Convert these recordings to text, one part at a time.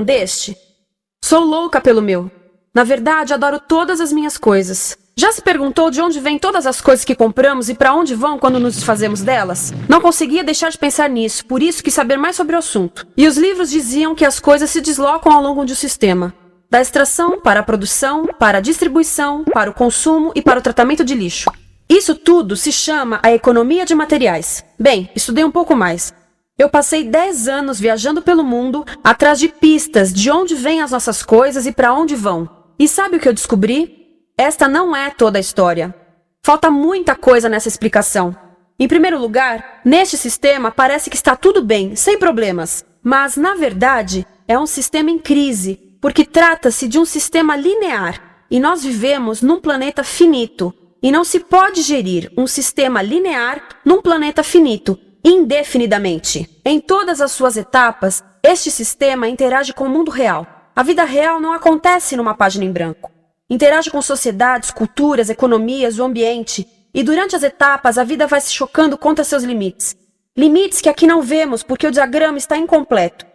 um deste? Sou louca pelo meu. Na verdade, adoro todas as minhas coisas. Já se perguntou de onde vêm todas as coisas que compramos e para onde vão quando nos desfazemos delas? Não conseguia deixar de pensar nisso, por isso quis saber mais sobre o assunto. E os livros diziam que as coisas se deslocam ao longo de um sistema. Da extração, para a produção, para a distribuição, para o consumo e para o tratamento de lixo. Isso tudo se chama a economia de materiais. Bem, estudei um pouco mais. Eu passei 10 anos viajando pelo mundo, atrás de pistas de onde vêm as nossas coisas e para onde vão. E sabe o que eu descobri? Esta não é toda a história. Falta muita coisa nessa explicação. Em primeiro lugar, neste sistema parece que está tudo bem, sem problemas. Mas, na verdade, é um sistema em crise, porque trata-se de um sistema linear. E nós vivemos num planeta finito. E não se pode gerir um sistema linear num planeta finito, indefinidamente. Em todas as suas etapas, este sistema interage com o mundo real. A vida real não acontece numa página em branco. Interage com sociedades, culturas, economias, o ambiente. E durante as etapas, a vida vai se chocando contra seus limites. Limites que aqui não vemos porque o diagrama está incompleto.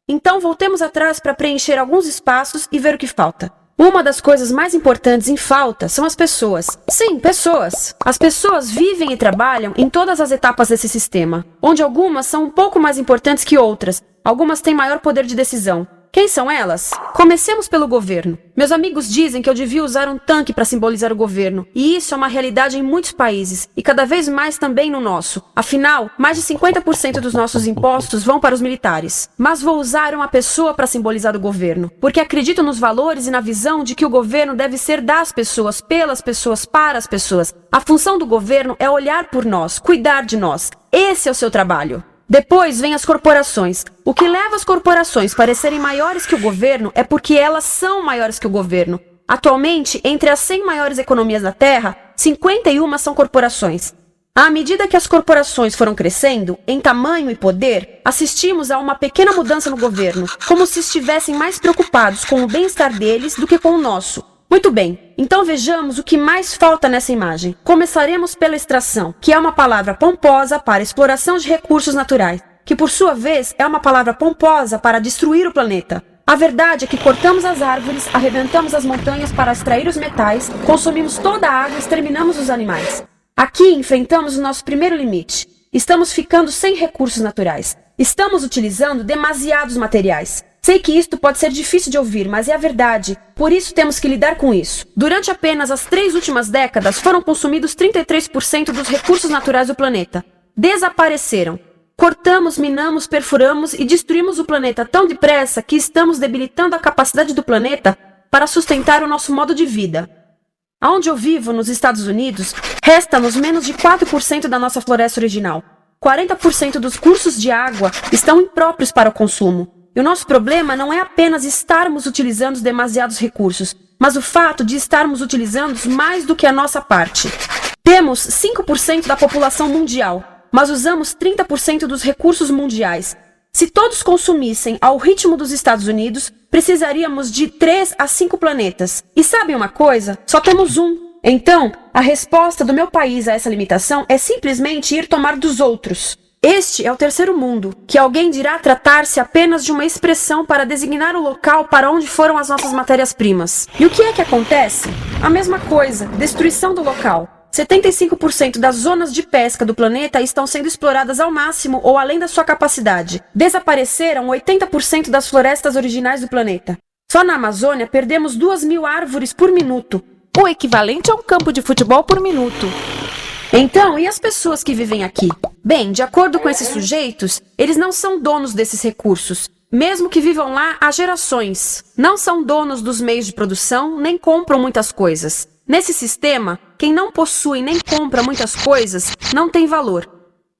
Então voltemos atrás para preencher alguns espaços e ver o que falta. Uma das coisas mais importantes em falta são as pessoas. Sim, pessoas. As pessoas vivem e trabalham em todas as etapas desse sistema, onde algumas são um pouco mais importantes que outras. Algumas têm maior poder de decisão. Quem são elas? Comecemos pelo governo. Meus amigos dizem que eu devia usar um tanque para simbolizar o governo, e isso é uma realidade em muitos países, e cada vez mais também no nosso. Afinal, mais de 50% dos nossos impostos vão para os militares. Mas vou usar uma pessoa para simbolizar o governo, porque acredito nos valores e na visão de que o governo deve ser das pessoas, pelas pessoas, para as pessoas. A função do governo é olhar por nós, cuidar de nós. Esse é o seu trabalho. Depois vem as corporações. O que leva as corporações a parecerem maiores que o governo é porque elas são maiores que o governo. Atualmente, entre as 100 maiores economias da Terra, 51 são corporações. À medida que as corporações foram crescendo, em tamanho e poder, assistimos a uma pequena mudança no governo, como se estivessem mais preocupados com o bem-estar deles do que com o nosso. Muito bem, então vejamos o que mais falta nessa imagem. Começaremos pela extração, que é uma palavra pomposa para exploração de recursos naturais, que por sua vez é uma palavra pomposa para destruir o planeta. A verdade é que cortamos as árvores, arrebentamos as montanhas para extrair os metais, consumimos toda a água e exterminamos os animais. Aqui enfrentamos o nosso primeiro limite. Estamos ficando sem recursos naturais. Estamos utilizando demasiados materiais. Sei que isto pode ser difícil de ouvir, mas é a verdade. Por isso temos que lidar com isso. Durante apenas as 3 últimas décadas, foram consumidos 33% dos recursos naturais do planeta. Desapareceram. Cortamos, minamos, perfuramos e destruímos o planeta tão depressa que estamos debilitando a capacidade do planeta para sustentar o nosso modo de vida. Onde eu vivo, nos Estados Unidos, resta-nos menos de 4% da nossa floresta original. 40% dos cursos de água estão impróprios para o consumo. E o nosso problema não é apenas estarmos utilizando demasiados recursos, mas o fato de estarmos utilizando mais do que a nossa parte. Temos 5% da população mundial, mas usamos 30% dos recursos mundiais. Se todos consumissem ao ritmo dos Estados Unidos, precisaríamos de 3 a 5 planetas. E sabem uma coisa? Só temos um. Então, a resposta do meu país a essa limitação é simplesmente ir tomar dos outros. Este é o terceiro mundo, que alguém dirá tratar-se apenas de uma expressão para designar o local para onde foram as nossas matérias-primas. E o que é que acontece? A mesma coisa, destruição do local. 75% das zonas de pesca do planeta estão sendo exploradas ao máximo ou além da sua capacidade. Desapareceram 80% das florestas originais do planeta. Só na Amazônia perdemos 2.000 árvores por minuto, o equivalente a um campo de futebol por minuto. Então, e as pessoas que vivem aqui? Bem, de acordo com esses sujeitos, eles não são donos desses recursos, mesmo que vivam lá há gerações. Não são donos dos meios de produção, nem compram muitas coisas. Nesse sistema, quem não possui nem compra muitas coisas não tem valor.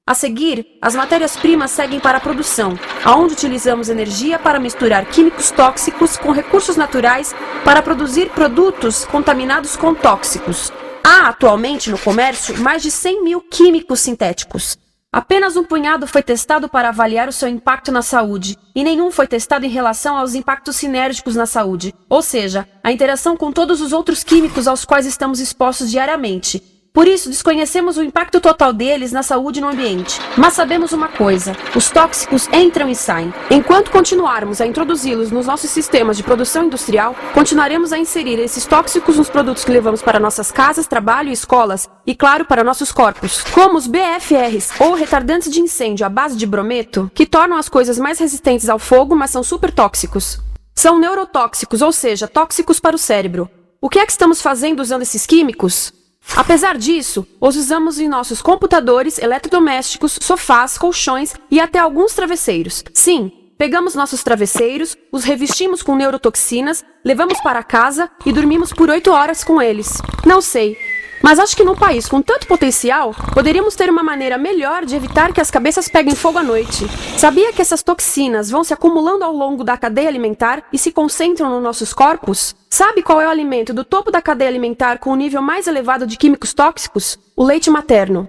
A seguir, as matérias-primas seguem para a produção, aonde utilizamos energia para misturar químicos tóxicos com recursos naturais para produzir produtos contaminados com tóxicos. Há atualmente no comércio mais de 100.000 químicos sintéticos. Apenas um punhado foi testado para avaliar o seu impacto na saúde, e nenhum foi testado em relação aos impactos sinérgicos na saúde, ou seja, a interação com todos os outros químicos aos quais estamos expostos diariamente. Por isso, desconhecemos o impacto total deles na saúde e no ambiente. Mas sabemos uma coisa: os tóxicos entram e saem. Enquanto continuarmos a introduzi-los nos nossos sistemas de produção industrial, continuaremos a inserir esses tóxicos nos produtos que levamos para nossas casas, trabalho e escolas, e claro, para nossos corpos. Como os BFRs, ou retardantes de incêndio à base de brometo, que tornam as coisas mais resistentes ao fogo, mas são super tóxicos. São neurotóxicos, ou seja, tóxicos para o cérebro. O que é que estamos fazendo usando esses químicos? Apesar disso, os usamos em nossos computadores, eletrodomésticos, sofás, colchões e até alguns travesseiros. Sim, pegamos nossos travesseiros, os revestimos com neurotoxinas, levamos para casa e dormimos por 8 horas com eles. Não sei, mas acho que num país com tanto potencial, poderíamos ter uma maneira melhor de evitar que as cabeças peguem fogo à noite. Sabia que essas toxinas vão se acumulando ao longo da cadeia alimentar e se concentram nos nossos corpos? Sabe qual é o alimento do topo da cadeia alimentar com o nível mais elevado de químicos tóxicos? O leite materno.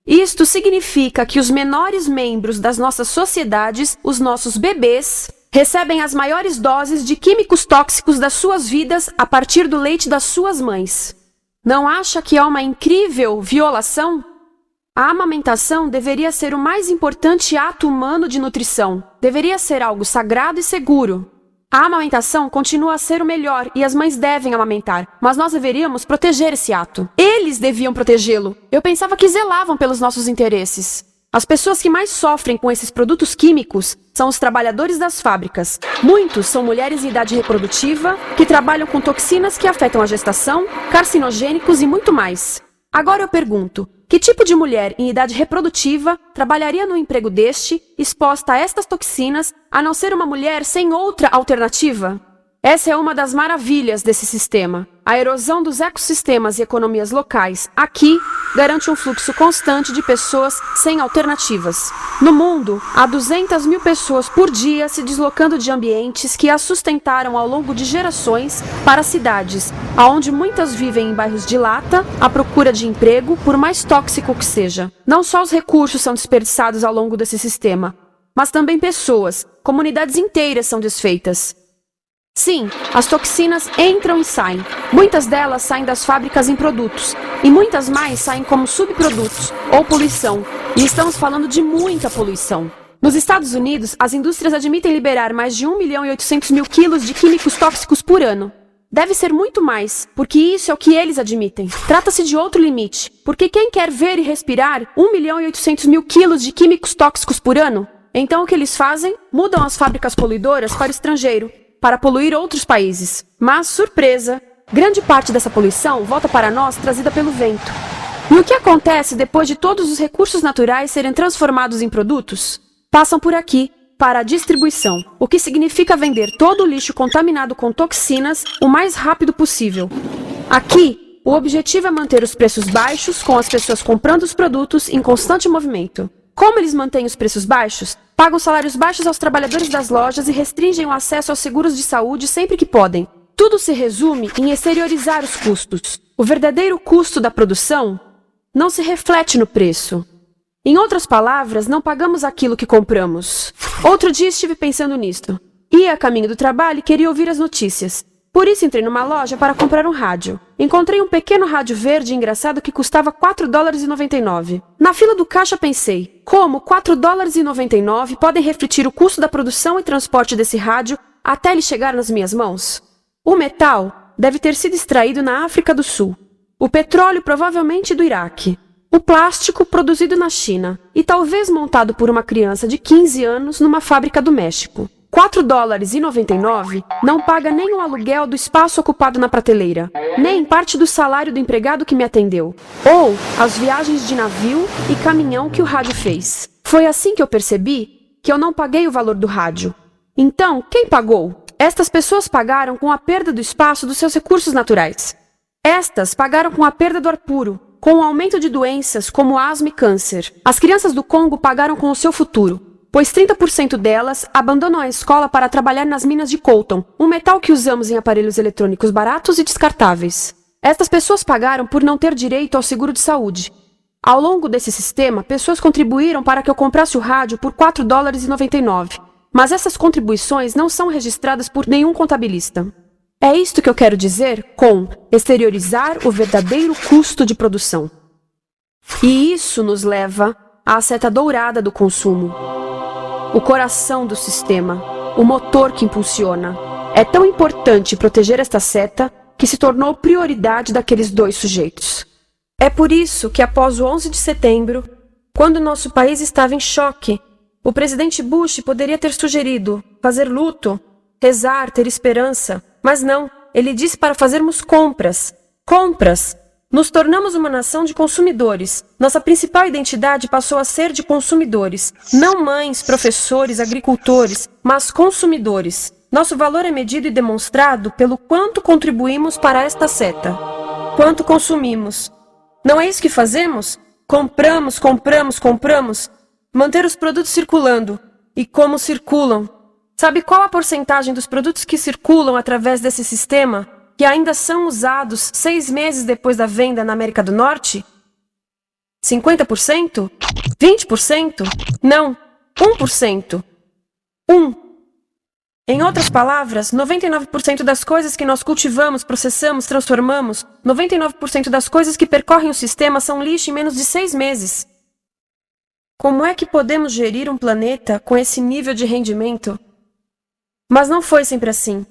Isto significa que os menores membros das nossas sociedades, os nossos bebês, recebem as maiores doses de químicos tóxicos das suas vidas a partir do leite das suas mães. Não acha que é uma incrível violação? A amamentação deveria ser o mais importante ato humano de nutrição. Deveria ser algo sagrado e seguro. A amamentação continua a ser o melhor e as mães devem amamentar, mas nós deveríamos proteger esse ato. Eles deviam protegê-lo. Eu pensava que zelavam pelos nossos interesses. As pessoas que mais sofrem com esses produtos químicos são os trabalhadores das fábricas. Muitos são mulheres em idade reprodutiva, que trabalham com toxinas que afetam a gestação, carcinogênicos e muito mais. Agora eu pergunto, que tipo de mulher em idade reprodutiva trabalharia num emprego deste, exposta a estas toxinas, a não ser uma mulher sem outra alternativa? Essa é uma das maravilhas desse sistema. A erosão dos ecossistemas e economias locais aqui garante um fluxo constante de pessoas sem alternativas. No mundo, há 200 mil pessoas por dia se deslocando de ambientes que as sustentaram ao longo de gerações para cidades, onde muitas vivem em bairros de lata, à procura de emprego, por mais tóxico que seja. Não só os recursos são desperdiçados ao longo desse sistema, mas também pessoas, comunidades inteiras são desfeitas. Sim, as toxinas entram e saem. Muitas delas saem das fábricas em produtos, e muitas mais saem como subprodutos, ou poluição. E estamos falando de muita poluição. Nos Estados Unidos, as indústrias admitem liberar mais de 1.800.000 quilos de químicos tóxicos por ano. Deve ser muito mais, porque isso é o que eles admitem. Trata-se de outro limite, porque quem quer ver e respirar 1.800.000 quilos de químicos tóxicos por ano? Então o que eles fazem? Mudam as fábricas poluidoras para o estrangeiro, para poluir outros países. Mas, surpresa, grande parte dessa poluição volta para nós trazida pelo vento. E o que acontece depois de todos os recursos naturais serem transformados em produtos? Passam por aqui, para a distribuição, o que significa vender todo o lixo contaminado com toxinas o mais rápido possível. Aqui, o objetivo é manter os preços baixos, com as pessoas comprando os produtos em constante movimento. Como eles mantêm os preços baixos? Pagam salários baixos aos trabalhadores das lojas e restringem o acesso aos seguros de saúde sempre que podem. Tudo se resume em exteriorizar os custos. O verdadeiro custo da produção não se reflete no preço. Em outras palavras, não pagamos aquilo que compramos. Outro dia estive pensando nisto. Ia a caminho do trabalho e queria ouvir as notícias. Por isso entrei numa loja para comprar um rádio. Encontrei um pequeno rádio verde engraçado que custava $4,99. Na fila do caixa pensei, como $4,99 podem refletir o custo da produção e transporte desse rádio até ele chegar nas minhas mãos? O metal deve ter sido extraído na África do Sul. O petróleo provavelmente do Iraque. O plástico produzido na China e talvez montado por uma criança de 15 anos numa fábrica do México. $4,99 não paga nem o aluguel do espaço ocupado na prateleira, nem parte do salário do empregado que me atendeu, ou as viagens de navio e caminhão que o rádio fez. Foi assim que eu percebi que eu não paguei o valor do rádio. Então, quem pagou? Estas pessoas pagaram com a perda do espaço dos seus recursos naturais. Estas pagaram com a perda do ar puro, com o aumento de doenças como asma e câncer. As crianças do Congo pagaram com o seu futuro, pois 30% delas abandonam a escola para trabalhar nas minas de coltan, um metal que usamos em aparelhos eletrônicos baratos e descartáveis. Estas pessoas pagaram por não ter direito ao seguro de saúde. Ao longo desse sistema, pessoas contribuíram para que eu comprasse o rádio por $4,99, mas essas contribuições não são registradas por nenhum contabilista. É isto que eu quero dizer com exteriorizar o verdadeiro custo de produção. E isso nos leva à seta dourada do consumo. O coração do sistema, o motor que impulsiona. É tão importante proteger esta seta que se tornou prioridade daqueles dois sujeitos. É por isso que após o 11 de setembro, quando nosso país estava em choque, o presidente Bush poderia ter sugerido fazer luto, rezar, ter esperança, mas não, ele disse para fazermos compras. Compras! Nos tornamos uma nação de consumidores. Nossa principal identidade passou a ser de consumidores. Não mães, professores, agricultores, mas consumidores. Nosso valor é medido e demonstrado pelo quanto contribuímos para esta seta. Quanto consumimos. Não é isso que fazemos? Compramos, compramos, compramos. Manter os produtos circulando. E como circulam? Sabe qual a porcentagem dos produtos que circulam através desse sistema que ainda são usados 6 meses depois da venda na América do Norte? 50%? 20%? Não, 1%. 1. Em outras palavras, 99% das coisas que nós cultivamos, processamos, transformamos, 99% das coisas que percorrem o sistema são lixo em menos de 6 meses. Como é que podemos gerir um planeta com esse nível de rendimento? Mas não foi sempre assim.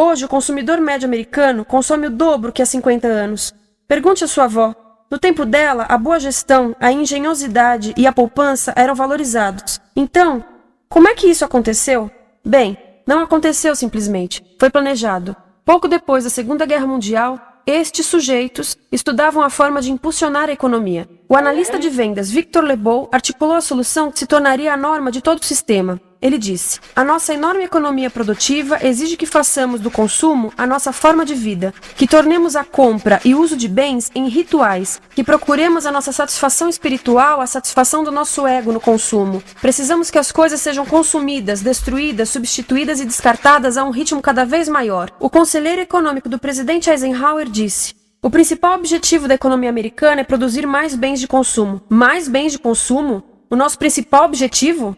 Hoje, o consumidor médio americano consome o dobro que há 50 anos. Pergunte à sua avó. No tempo dela, a boa gestão, a engenhosidade e a poupança eram valorizados. Então, como é que isso aconteceu? Bem, não aconteceu simplesmente. Foi planejado. Pouco depois da Segunda Guerra Mundial, estes sujeitos estudavam a forma de impulsionar a economia. O analista de vendas Victor Lebow articulou a solução que se tornaria a norma de todo o sistema. Ele disse: a nossa enorme economia produtiva exige que façamos do consumo a nossa forma de vida, que tornemos a compra e uso de bens em rituais, que procuremos a nossa satisfação espiritual, a satisfação do nosso ego no consumo. Precisamos que as coisas sejam consumidas, destruídas, substituídas e descartadas a um ritmo cada vez maior. O conselheiro econômico do presidente Eisenhower disse: o principal objetivo da economia americana é produzir mais bens de consumo. Mais bens de consumo? O nosso principal objetivo?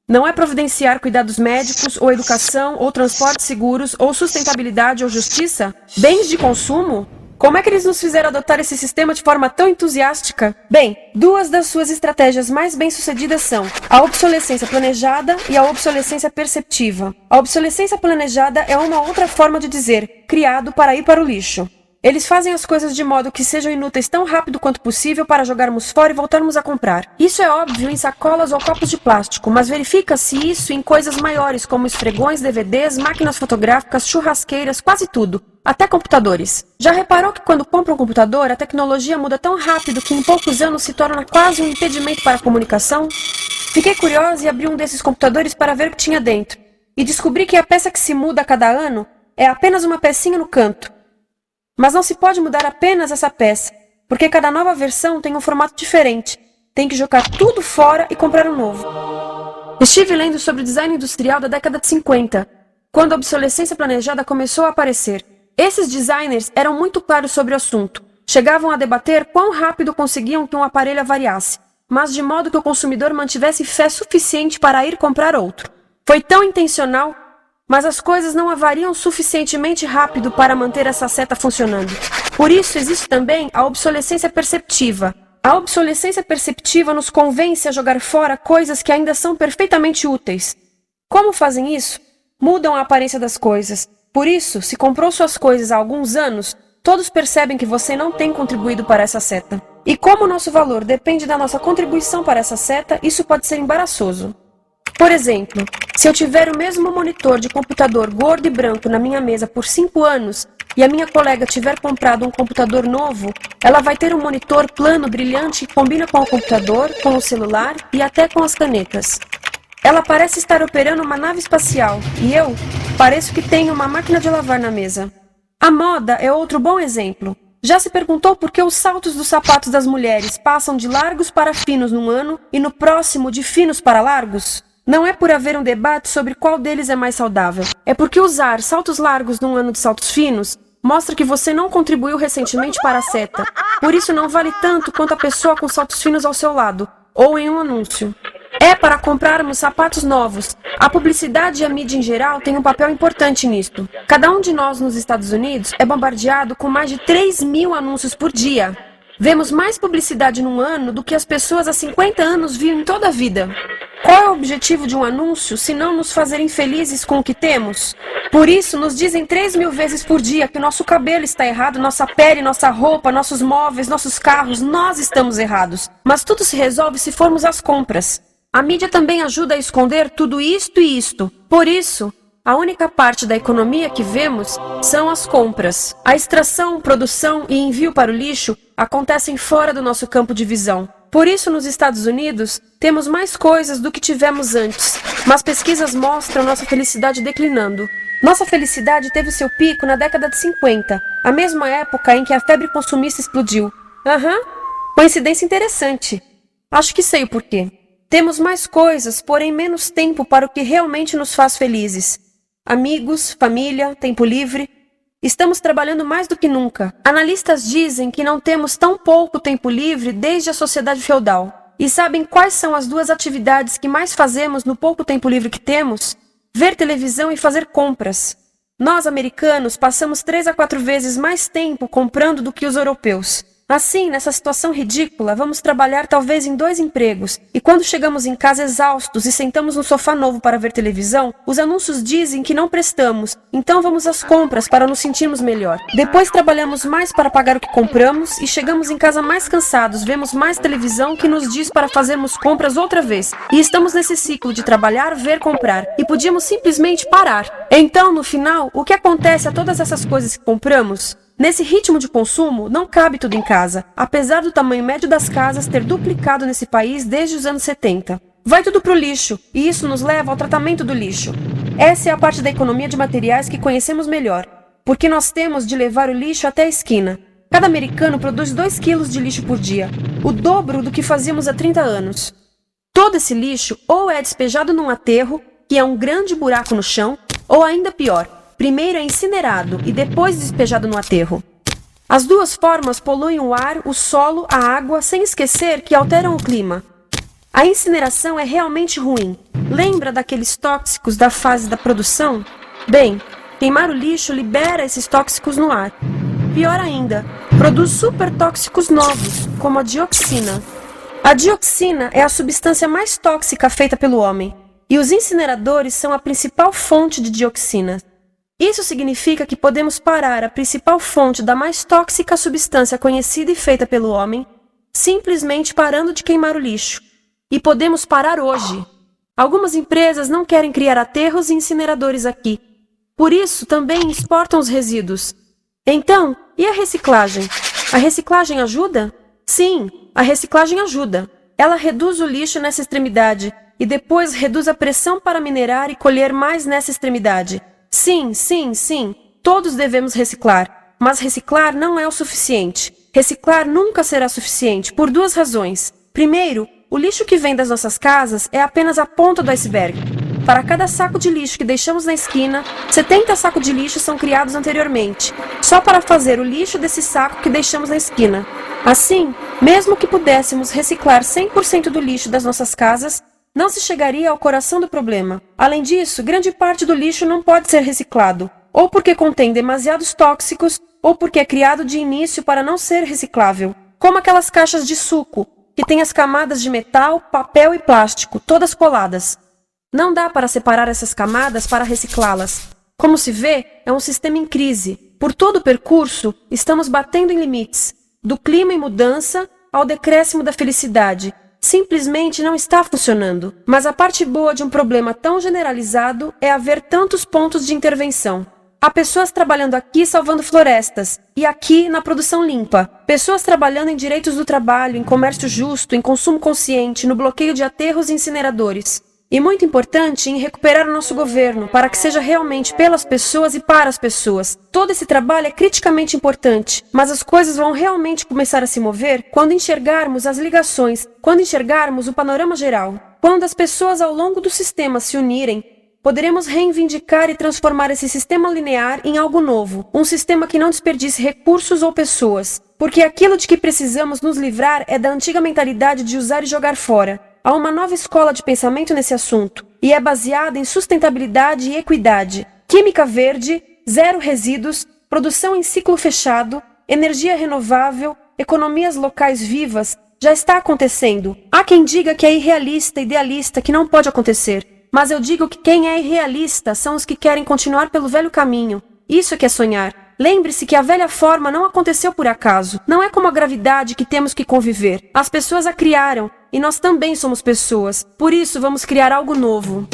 Não é providenciar cuidados médicos, ou educação, ou transportes seguros, ou sustentabilidade, ou justiça? Bens de consumo? Como é que eles nos fizeram adotar esse sistema de forma tão entusiástica? Bem, 2 das suas estratégias mais bem-sucedidas são a obsolescência planejada e a obsolescência perceptiva. A obsolescência planejada é uma outra forma de dizer criado para ir para o lixo. Eles fazem as coisas de modo que sejam inúteis tão rápido quanto possível para jogarmos fora e voltarmos a comprar. Isso é óbvio em sacolas ou copos de plástico, mas verifica-se isso em coisas maiores como esfregões, DVDs, máquinas fotográficas, churrasqueiras, quase tudo. Até computadores. Já reparou que quando compra um computador, a tecnologia muda tão rápido que em poucos anos se torna quase um impedimento para a comunicação? Fiquei curiosa e abri um desses computadores para ver o que tinha dentro. E descobri que a peça que se muda a cada ano é apenas uma pecinha no canto. Mas não se pode mudar apenas essa peça, porque cada nova versão tem um formato diferente. Tem que jogar tudo fora e comprar um novo. Estive lendo sobre o design industrial da década de 50, quando a obsolescência planejada começou a aparecer. Esses designers eram muito claros sobre o assunto. Chegavam a debater quão rápido conseguiam que um aparelho avariasse, mas de modo que o consumidor mantivesse fé suficiente para ir comprar outro. Foi tão intencional, mas as coisas não avariam suficientemente rápido para manter essa seta funcionando. Por isso existe também a obsolescência perceptiva. A obsolescência perceptiva nos convence a jogar fora coisas que ainda são perfeitamente úteis. Como fazem isso? Mudam a aparência das coisas. Por isso, se comprou suas coisas há alguns anos, todos percebem que você não tem contribuído para essa seta. E como o nosso valor depende da nossa contribuição para essa seta, isso pode ser embaraçoso. Por exemplo, se eu tiver o mesmo monitor de computador gordo e branco na minha mesa por 5 anos e a minha colega tiver comprado um computador novo, ela vai ter um monitor plano brilhante que combina com o computador, com o celular e até com as canetas. Ela parece estar operando uma nave espacial e eu pareço que tenho uma máquina de lavar na mesa. A moda é outro bom exemplo. Já se perguntou por que os saltos dos sapatos das mulheres passam de largos para finos num ano e no próximo de finos para largos? Não é por haver um debate sobre qual deles é mais saudável. É porque usar saltos largos num ano de saltos finos mostra que você não contribuiu recentemente para a seta. Por isso não vale tanto quanto a pessoa com saltos finos ao seu lado, ou em um anúncio. É para comprarmos sapatos novos. A publicidade e a mídia em geral têm um papel importante nisto. Cada um de nós nos Estados Unidos é bombardeado com mais de 3.000 anúncios por dia. Vemos mais publicidade num ano do que as pessoas há 50 anos viam em toda a vida. Qual é o objetivo de um anúncio, se não nos fazer infelizes com o que temos? Por isso, nos dizem 3.000 vezes por dia que nosso cabelo está errado, nossa pele, nossa roupa, nossos móveis, nossos carros, nós estamos errados. Mas tudo se resolve se formos às compras. A mídia também ajuda a esconder tudo isto e isto. Por isso, a única parte da economia que vemos são as compras. A extração, produção e envio para o lixo acontecem fora do nosso campo de visão. Por isso, nos Estados Unidos, temos mais coisas do que tivemos antes, mas pesquisas mostram nossa felicidade declinando. Nossa felicidade teve seu pico na década de 50, a mesma época em que a febre consumista explodiu. Coincidência interessante. Acho que sei o porquê. Temos mais coisas, porém menos tempo para o que realmente nos faz felizes. Amigos, família, tempo livre. Estamos trabalhando mais do que nunca. Analistas dizem que não temos tão pouco tempo livre desde a sociedade feudal. E sabem quais são as duas atividades que mais fazemos no pouco tempo livre que temos? Ver televisão e fazer compras. Nós, americanos, passamos 3 a 4 vezes mais tempo comprando do que os europeus. Assim, nessa situação ridícula, vamos trabalhar talvez em 2 empregos, e quando chegamos em casa exaustos e sentamos no sofá novo para ver televisão, os anúncios dizem que não prestamos, então vamos às compras para nos sentirmos melhor. Depois trabalhamos mais para pagar o que compramos e chegamos em casa mais cansados, vemos mais televisão que nos diz para fazermos compras outra vez. E estamos nesse ciclo de trabalhar, ver, comprar, e podíamos simplesmente parar. Então, no final, o que acontece a todas essas coisas que compramos? Nesse ritmo de consumo, não cabe tudo em casa, apesar do tamanho médio das casas ter duplicado nesse país desde os anos 70. Vai tudo pro lixo, e isso nos leva ao tratamento do lixo. Essa é a parte da economia de materiais que conhecemos melhor, porque nós temos de levar o lixo até a esquina. Cada americano produz 2 quilos de lixo por dia, o dobro do que fazíamos há 30 anos. Todo esse lixo ou é despejado num aterro, que é um grande buraco no chão, ou ainda pior, primeiro é incinerado e depois despejado no aterro. As duas formas poluem o ar, o solo, a água, sem esquecer que alteram o clima. A incineração é realmente ruim. Lembra daqueles tóxicos da fase da produção? Bem, queimar o lixo libera esses tóxicos no ar. Pior ainda, produz supertóxicos novos, como a dioxina. A dioxina é a substância mais tóxica feita pelo homem, e os incineradores são a principal fonte de dioxina. Isso significa que podemos parar a principal fonte da mais tóxica substância conhecida e feita pelo homem, simplesmente parando de queimar o lixo. E podemos parar hoje. Algumas empresas não querem criar aterros e incineradores aqui. Por isso, também exportam os resíduos. Então, e a reciclagem? A reciclagem ajuda? Sim, a reciclagem ajuda. Ela reduz o lixo nessa extremidade e depois reduz a pressão para minerar e colher mais nessa extremidade. Sim, todos devemos reciclar, mas reciclar não é o suficiente. Reciclar nunca será suficiente, por 2 razões. Primeiro, o lixo que vem das nossas casas é apenas a ponta do iceberg. Para cada saco de lixo que deixamos na esquina, 70 sacos de lixo são criados anteriormente, só para fazer o lixo desse saco que deixamos na esquina. Assim, mesmo que pudéssemos reciclar 100% do lixo das nossas casas, não se chegaria ao coração do problema. Além disso, grande parte do lixo não pode ser reciclado, ou porque contém demasiados tóxicos, ou porque é criado de início para não ser reciclável, como aquelas caixas de suco, que têm as camadas de metal, papel e plástico, todas coladas. Não dá para separar essas camadas para reciclá-las. Como se vê, é um sistema em crise. Por todo o percurso, estamos batendo em limites, do clima em mudança ao decréscimo da felicidade. Simplesmente não está funcionando. Mas a parte boa de um problema tão generalizado é haver tantos pontos de intervenção. Há pessoas trabalhando aqui salvando florestas, e aqui na produção limpa. Pessoas trabalhando em direitos do trabalho, em comércio justo, em consumo consciente, no bloqueio de aterros e incineradores. E muito importante, em recuperar o nosso governo, para que seja realmente pelas pessoas e para as pessoas. Todo esse trabalho é criticamente importante, mas as coisas vão realmente começar a se mover quando enxergarmos as ligações, quando enxergarmos o panorama geral. Quando as pessoas ao longo do sistema se unirem, poderemos reivindicar e transformar esse sistema linear em algo novo, um sistema que não desperdice recursos ou pessoas, porque aquilo de que precisamos nos livrar é da antiga mentalidade de usar e jogar fora. Há uma nova escola de pensamento nesse assunto, e é baseada em sustentabilidade e equidade, química verde, zero resíduos, produção em ciclo fechado, energia renovável, economias locais vivas, já está acontecendo. Há quem diga que é irrealista, idealista, que não pode acontecer. Mas eu digo que quem é irrealista são os que querem continuar pelo velho caminho. Isso é que é sonhar. Lembre-se que a velha forma não aconteceu por acaso. Não é como a gravidade que temos que conviver. As pessoas a criaram, e nós também somos pessoas. Por isso, vamos criar algo novo.